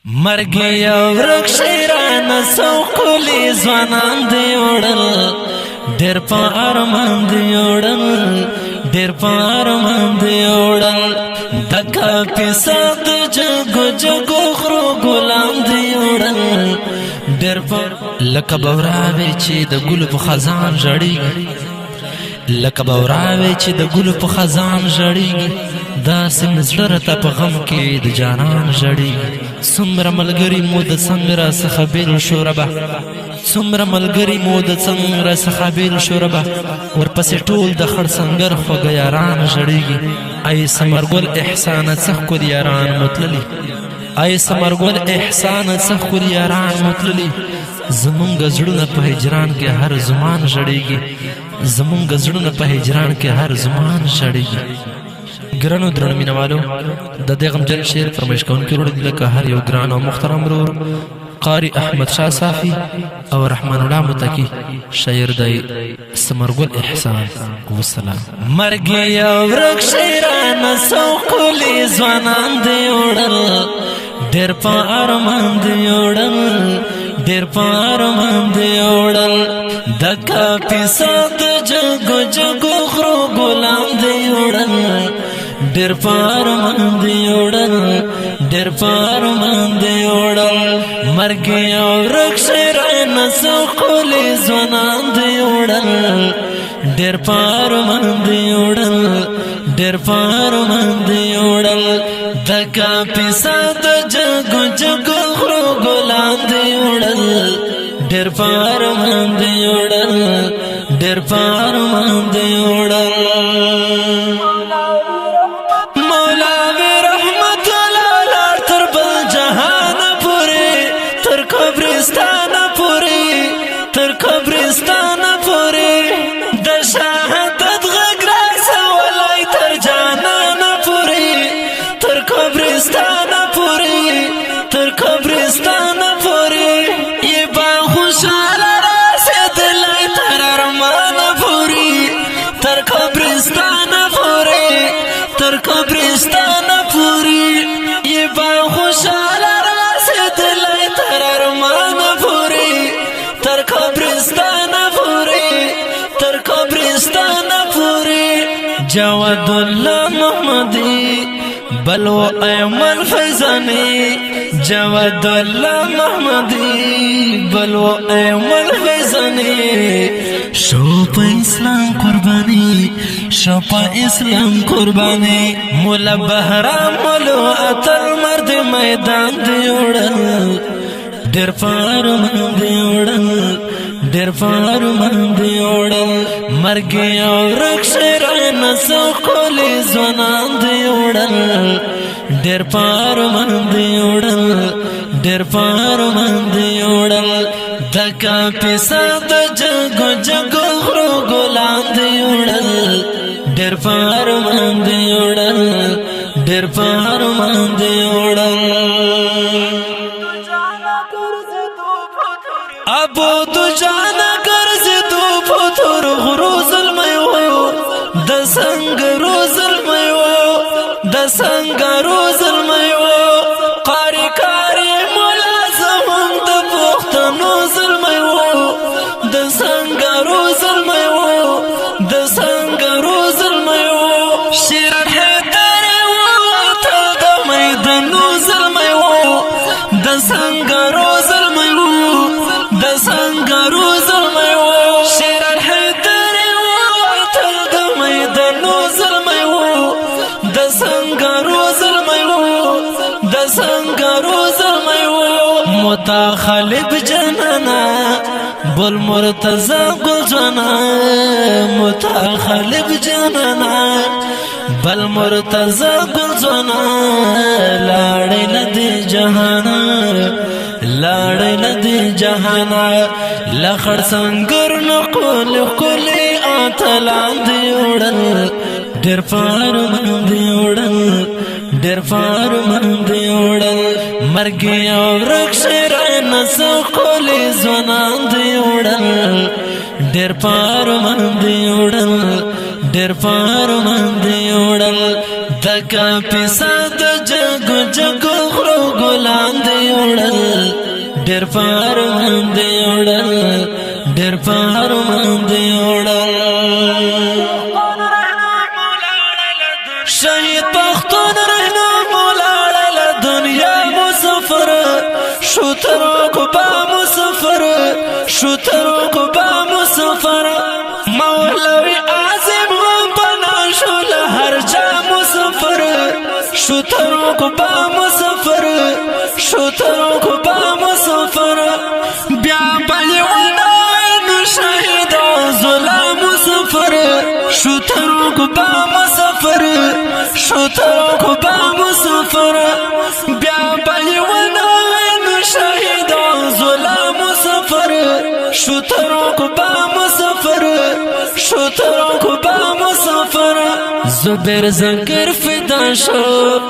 مرګي ورک شیران سوکلی ځوانان دی وړل ډېر په ارمان دی وړل ډېر په ارمان دی وړل د کاپیسا د جګو جګو خرو ګلان دی وړل ډېر په لکه بوراوي چې د ګل په خزان ژړېږي لکه بوراوي چې د ګل په خزان ژړېږي داسې مې زړه راته په غم کې د جانان ژړېږي څومره ملګري مو د څنګ راڅخه بېل شو ربه څومره ملګري مو د څنګ راڅخه بېل شو ربه ورپسې ټول د خړ سنګر خوږه یاران ژړېږي ای ثمرګل احسانه څه ښکلي یاران مو تللي ای ثمرګل احسانه څه ښکلي یاران مو تللي زمونږ زړونه په هجران کې هر زمان ژړېږي زمونږ زړونه په هجران کې هر زمان ژړېږي ګرانو درنو مینوالو د دې غمجن شعر فرمایش کوونکي وروڼه دي لکه هر یو ګران او محترم ورور قاری احمد شاه صافي او رحمان الله متقي شاعر دی ثمرګل احسان والسلام مرګي ورک شیران سوکلی ځوانان دی وړل ډېر په ارمان دی وړل ډېر په ارمان دی وړل د کاپیسا د جګو جګو خرو ګلان دی وړل ډېر په ارمان دی وړل ډېر په ارمان دی وړل مرګي ورک شیران سوکلی ځوانان دی وړل ډېر په ارمان دی وړل ډېر په ارمان دی وړل د کاپیسا د جګو جګو خرو ګلان دی وړل ډېر په ارمان دی وړل ډېر په ارمان دی وړل قبرستان پوری د شهادت غږ رسولای تر جانان پوری تر قبرستان پوری تر قبرستان پوری ای با خوشاله رسیدلای تر ارمان پوری تر قبرستان پوری تر قبرستان پوری ای با خوشاله رسیدلای تر ارمان پوری تر قبرستان پوری تر قبرستان پوری جواد الله محمدی بلو ایمن فیضانی جواد الله محمدی بلو ایمن فیضانی شو په اسلام قربانی شو په اسلام قربانی مولا بهرام مولو اتل مرد میدان دی وړل ډېر په ارمان دی وړل ډېر په ارمان دی وړل مرګي ورک شیران سوکلی ځوانان دی وړل ډېر په ارمان دی وړل ډېر په ارمان دی وړل د کاپیسا د جګو جګو خرو ګلان دی وړل ډېر په ارمان دی وړل ډېر په ارمان دی وړل ابو تو جانا کرزی تو پتر غرو ظلمیو د سنگرو ظلمیو د سنگرو ظلمیو قاری قاری ملازمم د پختنو ظلمیو د سنگرو ظلمیو د سنگرو ظلمیو شیر حیدر وطل د میدنو ظلمیو د سنگرو ظلمیو د سنگرو ظلمیو شیر الحیدر وطل د میدنو ظلمیو د سنگرو ظلمیو د سنگرو ظلمیو متخلب جنانا بل مرتضی گلجانا متخلب جنانا بل مرتضی گلجانا لاړې ندی جهانا لاړې ندی جهانا لخړ سنگر نقول کلی اتلان دی وړل ډېر په ارمان دی وړل ډېر په ارمان دی وړل مرګي ورک شیران سوکلی ځوانان دی وړل ډېر په ارمان دی وړل ډېر په ارمان دی وړل د کاپیسا د جګو جګو غرو ګلان دی وړل ډېر په ارمان دی وړل ډېر په ارمان دی وړل شهید پښتون رحمان مولانا له دنیا مسافر شو تر کوبا مسافر شو تر کوبا مسافر مولوی اعظم هم پنا شو له هر جا مسافر شو تر کوبا مسافر شو تر کوبا مسافر بیا بلی ولای شهید ظلم مسافر شو تر کوبا مسافر شو تر کوبا مسافر بیا بلی ولای شهید ظلم مسافر شو تر کوبا مسافر شو تر کوبا مسافر زبیر زنگر فدا شو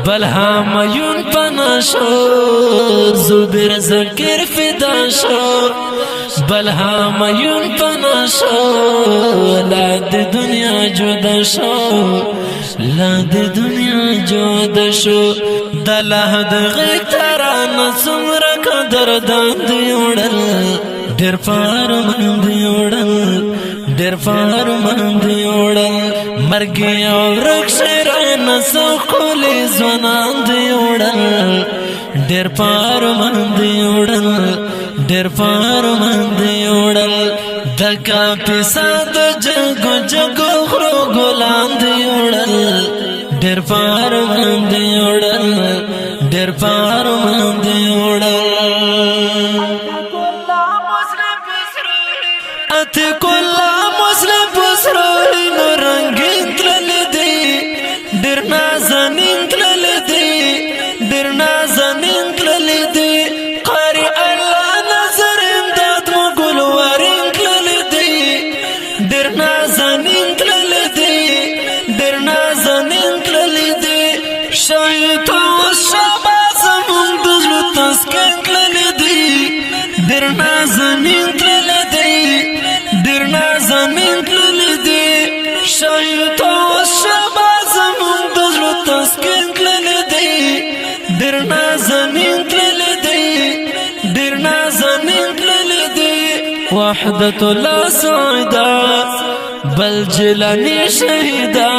بلها میون پنا شو زبیر زنگر فدا شو بلها میون پنا شو لا دی دنیا جدا شو لا دی دنیا جدا شو دلہ دغی ترانا سمرا قدردان دی وڑل ډېر پار من دی وړل ډېر پار من دی وړل مرګي ورک شیرانه سخولې ځوانان دی وړل ډېر پار من دی وړل ډېر پار من دی وړل د کاپیسا د جګو جګو غرو ګلان دی وړل ډېر پار من دی وړل ډېر پار من دی وړل ate kolla muslim pusroi no rangin tlalidi dir nazanin tlalidi dir nazanin tlalidi qari allah nazar imdad mugul warin tlalidi dir nazanin tlalidi dir nazanin tlalidi shayto shabaz munduzlu taskin tlalidi dir nazanin tlalidi زمین تللی دی شایتا و شبا زمون دزلو تسکین تللی دی درنا زمین تللی دی درنا زمین تللی دی وحدت لا سعیدا بل جلانی شهیدا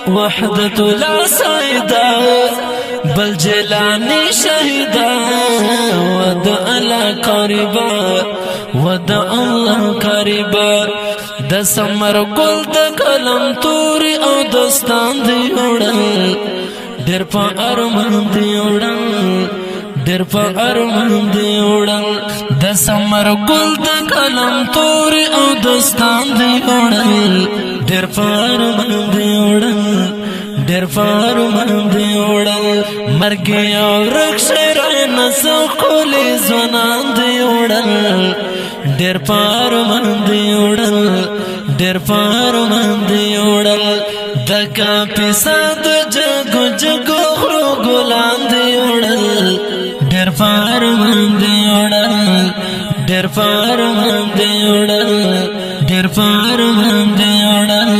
وحدت لا سعیدا بل جلانی شهیدا ود الله قریبا ود الله قریبا د سمر ګل د کلم توري او دستان دی وړل ډېر په ارمان دی وړل ډېر په ارمان دی وړل د سمر ګل د کلم توري او دستان دی وړل ډېر په ارمان دی وړل ډېر په ارمان دی وړل مرګي ورک شیرانه سخولې ځوانان دی وړل ډېر په ارمان دی وړل ډېر په ارمان دی وړل د کاپیسا د جګو جګو غرو ګلان دی وړل ډېر په ارمان دی وړل ډېر په ارمان دی وړل ډېر په ارمان دی وړل